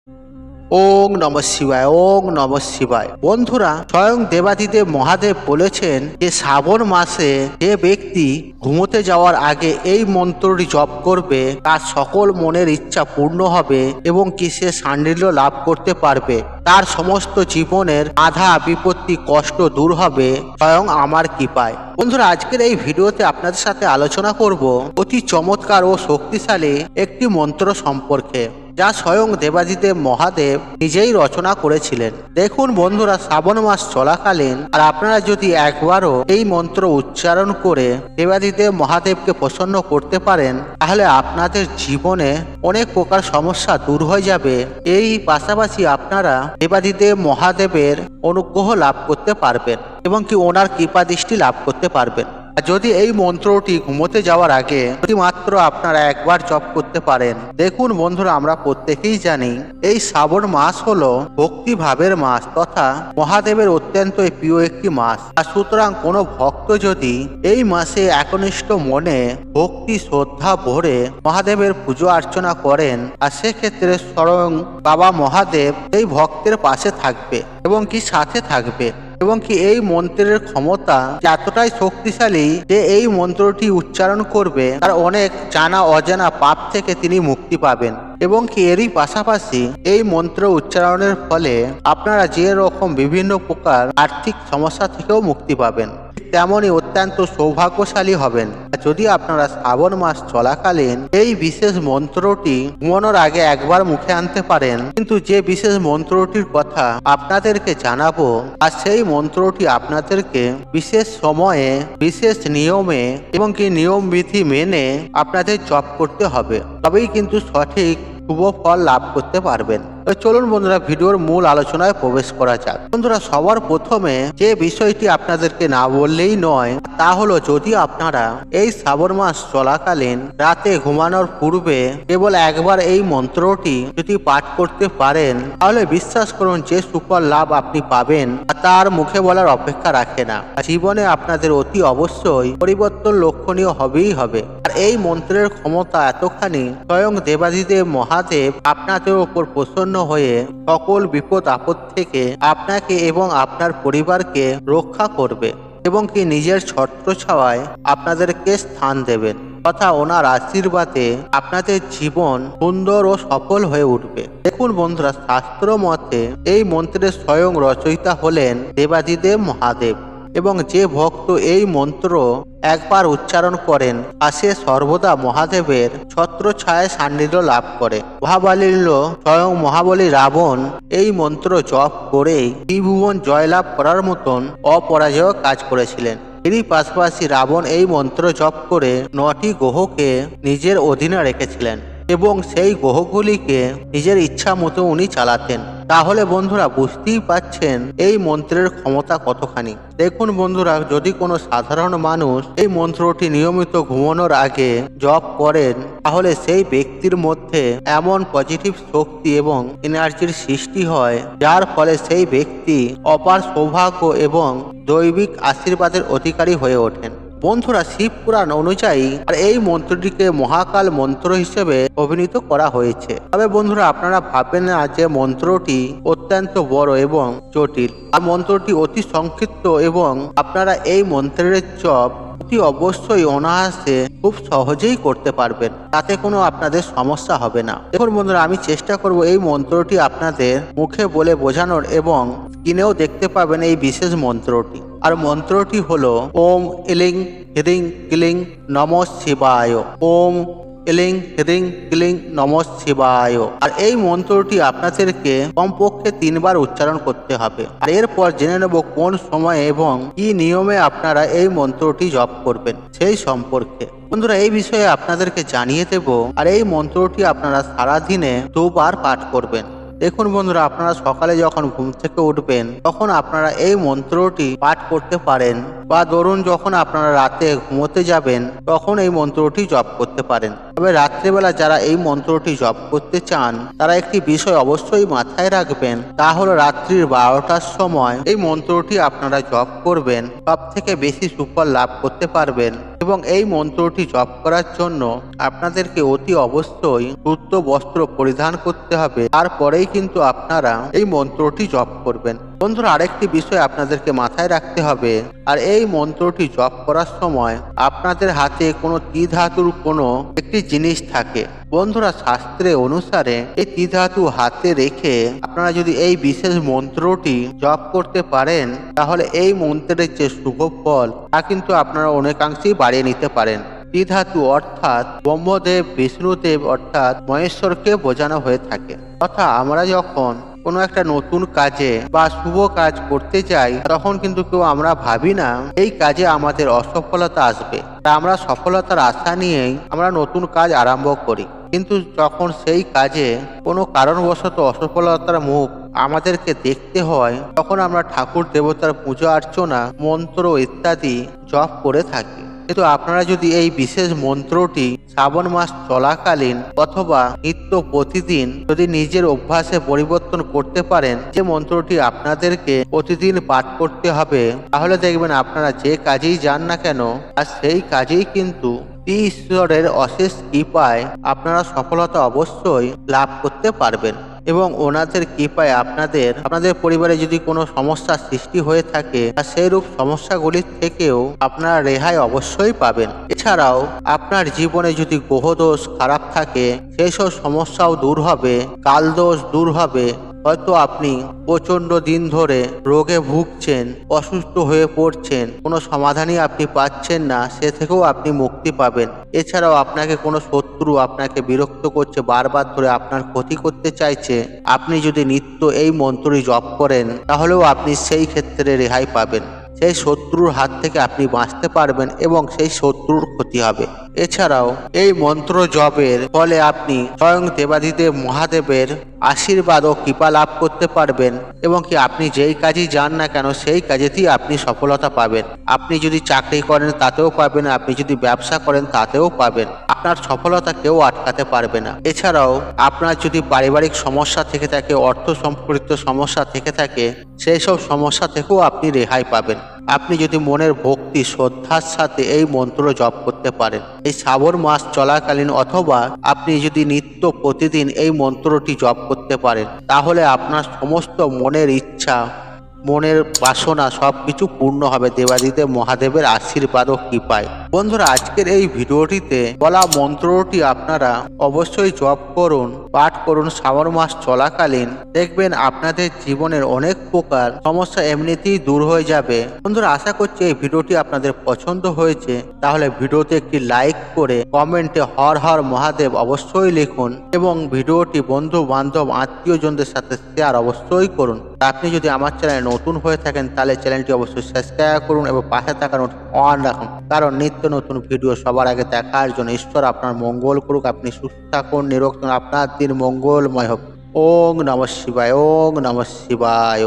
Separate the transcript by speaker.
Speaker 1: ওং নমঃ শিবায়, ওং নমঃ শিবায়। বন্ধুরা, স্বয়ং দেবাদিদেব মহাদেব বলেছেন যে শ্রাবণ মাসে যে ব্যক্তি ঘুমোতে যাওয়ার আগে এই মন্ত্রটি জপ করবে তার সকল মনের ইচ্ছা পূর্ণ হবে এবং কি সে সান্নিধ্য লাভ করতে পারবে। তার সমস্ত জীবনের বাধা বিপত্তি কষ্ট দূর হবে স্বয়ং আমার কৃপায়। বন্ধুরা, আজকের এই ভিডিওতে আপনাদের সাথে আলোচনা করব অতি চমৎকার ও শক্তিশালী একটি মন্ত্র সম্পর্কে, যা স্বয়ং দেবাদিদেব মহাদেব নিজেই রচনা করেছিলেন। দেখুন বন্ধুরা, শ্রাবণ মাস চলাকালীন আর আপনারা যদি একবারও এই মন্ত্র উচ্চারণ করে দেবাদিদেব মহাদেবকে প্রসন্ন করতে পারেন, তাহলে আপনাদের জীবনে অনেক প্রকার সমস্যা দূর হয়ে যাবে। এই পাশাপাশি আপনারা দেবাদিদেব মহাদেবের অনুগ্রহ লাভ করতে পারবেন এবং কি ওনার কৃপা দৃষ্টি লাভ করতে পারবেন। আর যদি এই মন্ত্রটি ঘুমোতে যাওয়ার আগে যদি মাত্র আপনারা একবার জপ করতে পারেন। দেখুন বন্ধুরা, আমরা প্রত্যেকেই জানি এই শ্রাবণ মাস হলো ভক্তি ভাবের মাস তথা মহাদেবের অত্যন্ত প্রিয় একটি মাস। আর সুতরাং কোনো ভক্ত যদি এই মাসে একনিষ্ঠ মনে ভক্তি শ্রদ্ধা ভরে মহাদেবের পুজো অর্চনা করেন, আর সেক্ষেত্রে স্বয়ং বাবা মহাদেব এই ভক্তের পাশে থাকবে এবং কি সাথে থাকবে এবং কি এই মন্ত্রের ক্ষমতা এতটাই শক্তিশালী যে এই মন্ত্রটি উচ্চারণ করবে তার অনেক জানা অজানা পাপ থেকে তিনি মুক্তি পাবেন এবং কি এরই পাশাপাশি এই মন্ত্র উচ্চারণের ফলে আপনারা যে রকম বিভিন্ন প্রকার আর্থিক সমস্যা থেকেও মুক্তি পাবেন, তেমনই অত্যন্ত সৌভাগ্যশালী হবেন। যদি আপনারা শ্রাবণ মাস চলাকালীন এই বিশেষ মন্ত্রটি ঘুমানোর আগে একবার মুখে আনতে পারেন, কিন্তু যে বিশেষ মন্ত্রটির কথা আপনাদেরকে জানাবো, আর সেই মন্ত্রটি আপনাদেরকে বিশেষ সময়ে বিশেষ নিয়মে এবং কি নিয়ম বিধি মেনে আপনাদের জপ করতে হবে, তবেই কিন্তু সঠিক শুভ ফল লাভ করতে পারবেন। চলুন বন্ধুরা, ভিডিওর মূল আলোচনায় প্রবেশ করা যাক। বন্ধুরা, সবার প্রথমে যে বিষয়টি আপনাদেরকে না বললেই নয়, তা হলো যদি আপনারা এই শ্রাবণ মাস চলাকালীন রাতে ঘুমানোর পূর্বে কেবল একবার এই মন্ত্রটি যদি পাঠ করতে পারেন, তাহলে বিশ্বাস করুন যে সুফল লাভ আপনি পাবেন তার মুখে বলার অপেক্ষা রাখে না। জীবনে আপনাদের অতি অবশ্যই পরিবর্তন লক্ষণীয় হবেই হবে। আর এই মন্ত্রের ক্ষমতা এতখানি, স্বয়ং দেবাদিদেব মহাদেব আপনাদের উপর প্রসন্ন হয়ে সকল বিপদ আপদ থেকে আপনাকে এবং আপনার পরিবারকে রক্ষা করবে এবং কি নিজের ছত্রছায়ায় আপনাদেরকে স্থান দেবেন তথা ওনার আশীর্বাদে আপনাদের জীবন সুন্দর ও সফল হয়ে উঠবে। দেখুন বন্ধুরা, শাস্ত্র মতে এই মন্ত্রের স্বয়ং রচয়িতা হলেন দেবাদিদেব মহাদেব এবং যে ভক্ত এই মন্ত্র একবার উচ্চারণ করেন আর সে সর্বদা মহাদেবের ছত্রছায়ায় সান্নিধ্য লাভ করে। মহাবলীর স্বয়ং মহাবলী রাবণ এই মন্ত্র জপ করেই ত্রিভুবন জয়লাভ করার মতন অপরাজেয় কাজ করেছিলেন। এরই পাশাপাশি রাবণ এই মন্ত্র জপ করে 9টি গ্রহকে নিজের অধীনে রেখেছিলেন এবং সেই গ্রহগুলিকে নিজের ইচ্ছা মতো উনি চালাতেন। তাহলে বন্ধুরা বুঝতেই পাচ্ছেন এই মন্ত্রের ক্ষমতা কতখানি। দেখুন বন্ধুরা, যদি কোনো সাধারণ মানুষ এই মন্ত্রটি নিয়মিত ঘুমানোর আগে জপ করেন, তাহলে সেই ব্যক্তির মধ্যে এমন পজিটিভ শক্তি এবং এনার্জির সৃষ্টি হয়, যার ফলে সেই ব্যক্তি অপার সৌভাগ্য এবং দৈবিক আশীর্বাদের অধিকারী হয়ে ওঠেন। বন্ধুরা, শিব পুরাণ অনুযায়ী আর এই মন্ত্রটিকে মহাকাল মন্ত্র হিসেবে অভিনীত করা হয়েছে। তবে বন্ধুরা, আপনারা ভাববেন না যে মন্ত্রটি অত্যন্ত বড় এবং জটিল। আর মন্ত্রটি অতি সংক্ষিপ্ত এবং আপনারা এই মন্ত্রের জপ অতি অবশ্যই অনায়াসে খুব সহজেই করতে পারবেন, তাতে কোনো আপনাদের সমস্যা হবে না। দেখুন বন্ধুরা, আমি চেষ্টা করব এই মন্ত্রটি আপনাদের মুখে বলে বোঝানোর এবং স্ক্রিনেও দেখতে পাবেন এই বিশেষ মন্ত্রটি। আর মন্ত্রটি হলো ওম ইলিং হ্রিং ক্লিং নমঃ শিবায়। ওম ইলিং হ্রিং ক্লিং নমঃ শিবায়। আর এই মন্ত্রটি আপনাদেরকে কমপক্ষে 3 বার উচ্চারণ করতে হবে। আর এরপর জেনে নেব কোন সময়ে এবং কি নিয়মে আপনারা এই মন্ত্রটি জপ করবেন সেই সম্পর্কে। বন্ধুরা, এই বিষয়ে আপনাদেরকে জানিয়ে দেব। আর এই মন্ত্রটি আপনারা সারাদিনে 2 বার পাঠ করবেন। দেখুন বন্ধুরা, আপনারা সকালে যখন ঘুম থেকে উঠবেন তখন আপনারা এই মন্ত্রটি পাঠ করতে পারেন, বা ধরুন যখন আপনারা রাতে ঘুমোতে যাবেন তখন এই মন্ত্রটি জপ করতে পারেন। তবে রাত্রেবেলা যারা এই মন্ত্রটি জপ করতে চান তারা একটি বিষয় অবশ্যই মাথায় রাখবেন, তা হলো রাত্রির 12টার সময় এই মন্ত্রটি আপনারা জপ করবেন, সব থেকে বেশি সুফল লাভ করতে পারবেন এবং এই মন্ত্রটি জপ করার জন্য আপনাদেরকে অতি অবশ্যই শুদ্ধ বস্ত্র পরিধান করতে হবে। তারপরেই কিন্তু আপনারা এই মন্ত্রটি জপ করবেন। বন্ধুরা, আরেকটি বিষয় আপনাদেরকে মাথায় রাখতে হবে, আর এই মন্ত্রটি জপ করার সময় আপনাদের হাতে কোনো ত্রিধাতুর কোনো একটি জিনিস থাকে। বন্ধুরা, শাস্ত্রে অনুসারে এই ত্রিধাতু হাতে রেখে আপনারা যদি এই বিশেষ মন্ত্রটি জপ করতে পারেন, তাহলে এই মন্ত্রের যে শুভ ফল তা কিন্তু আপনারা অনেকাংশেই বাড়িয়ে নিতে পারেন। ত্রিধাতু অর্থাৎ ব্রহ্মদেব, বিষ্ণুদেব অর্থাৎ মহেশ্বরকে বোঝানো হয়ে থাকে। তথা আমরা যখন কোনো একটা নতুন কাজে বা শুভ কাজ করতে যাই, তখন কিন্তু আমরা ভাবি না এই কাজে আমাদের অসফলতা আসবে, তা আমরা সফলতার আশা নিয়েই আমরা নতুন কাজ আরম্ভ করি। কিন্তু যখন সেই কাজে কোনো কারণবশত অসফলতার মুখ আমাদেরকে দেখতে হয়, তখন আমরা ঠাকুর দেবতার পূজা অর্চনা, মন্ত্র ইত্যাদি জপ করে থাকি। কিন্তু আপনারা যদি এই বিশেষ মন্ত্রটি শ্রাবণ মাস চলাকালীন অথবা নিত্য প্রতিদিন যদি নিজের অভ্যাসে পরিবর্তন করতে পারেন, যে মন্ত্রটি আপনাদেরকে প্রতিদিন পাঠ করতে হবে, তাহলে দেখবেন আপনারা যে কাজেই যান না কেন, আর সেই কাজেই কিন্তু ঈশ্বরের অশেষ কৃপায় আপনারা সফলতা অবশ্যই লাভ করতে পারবেন। এবং ওনাদের কৃপায় আপনাদের পরিবারে যদি কোনো সমস্যার সৃষ্টি হয়ে থাকে, সেই রূপ সমস্যাগুলির থেকেও আপনারা রেহাই অবশ্যই পাবেন। এছাড়াও আপনার জীবনে যদি গ্রহদোষ খারাপ থাকে, সেই সব সমস্যাও দূর হবে, কালদোষ দূর হবে। হয়তো আপনি প্রচন্ড দিন ধরে রোগে ভুগছেন, অসুস্থ হয়ে পড়ছেন, কোনো সমাধানই আপনি পাচ্ছেন না, সে থেকেও আপনি মুক্তি পাবেন। এছাড়াও আপনাকে কোনো শত্রু আপনাকে বিরক্ত করছে, বারবার ধরে আপনার ক্ষতি করতে চাইছে, আপনি যদি নিত্য এই মন্ত্রটি জপ করেন, তাহলেও আপনি সেই ক্ষেত্রে রেহাই পাবেন। সেই শত্রুর হাত থেকে আপনি বাঁচতে পারবেন এবং সেই শত্রুর ক্ষতি হবে। এছাড়াও এই মন্ত্র জপের ফলে আপনি স্বয়ং দেবাদিদেব মহাদেবের আশীর্বাদ ও কৃপা লাভ করতে পারবেন এবং কি আপনি যেই কাজই যান না কেন, সেই কাজেতেই আপনি সফলতা পাবেন। আপনি যদি চাকরি করেন তাতেও পাবেন, আপনি যদি ব্যবসা করেন তাতেও পাবেন। আপনার সফলতা কেউ আটকাতে পারবে না। এছাড়াও আপনার যদি পারিবারিক সমস্যা থেকে থাকে, অর্থ সম্পর্কিত সমস্যা থেকে থাকে, সেই সব সমস্যা থেকেও আপনি রেহাই পাবেন। আপনি যদি মনের ভক্তি শ্রদ্ধার সাথে এই মন্ত্র জপ করতে পারেন এই শ্রাবণ মাস চলাকালীন, অথবা আপনি যদি নিত্য প্রতিদিন এই মন্ত্রটি জপ করতে পারেন, তাহলে আপনার সমস্ত মনের ইচ্ছা, মনের বাসনা সবকিছু পূর্ণ হবে দেবাদিদেব মহাদেবের আশীর্বাদ ও কৃপায়। বন্ধুরা, আজকের এই ভিডিওটিতে বলা মন্ত্রটি আপনারা অবশ্যই জপ করুন, পাঠ করুন শ্রাবণ মাস চলাকালীন। দেখবেন আপনাদের জীবনের অনেক প্রকার সমস্যা এমনিতেই দূর হয়ে যাবে। বন্ধুরা, আশা করছি এই ভিডিওটি আপনাদের পছন্দ হয়েছে। তাহলে ভিডিওতে একটি লাইক করে কমেন্টে হর হর মহাদেব অবশ্যই লিখুন এবং ভিডিওটি বন্ধু বান্ধব আত্মীয়জনদের সাথে শেয়ার অবশ্যই করুন। আপনি যদি আমার চ্যানেলে নতুন হয়ে থাকেন, তাহলে চ্যানেলটি অবশ্যই সাবস্ক্রাইব করুন এবং পাশে থাকা নোট অন রাখুন, কারণ নিত্য নতুন ভিডিও সবার আগে দেখার জন্য। ঈশ্বর আপনার মঙ্গল করুক, আপনি সুস্থ থাকুন, নিরোগ থাকুন, আপনার দিন মঙ্গলময় হোক। ওং নমঃ শিবায়, ওং নমঃ শিবায়।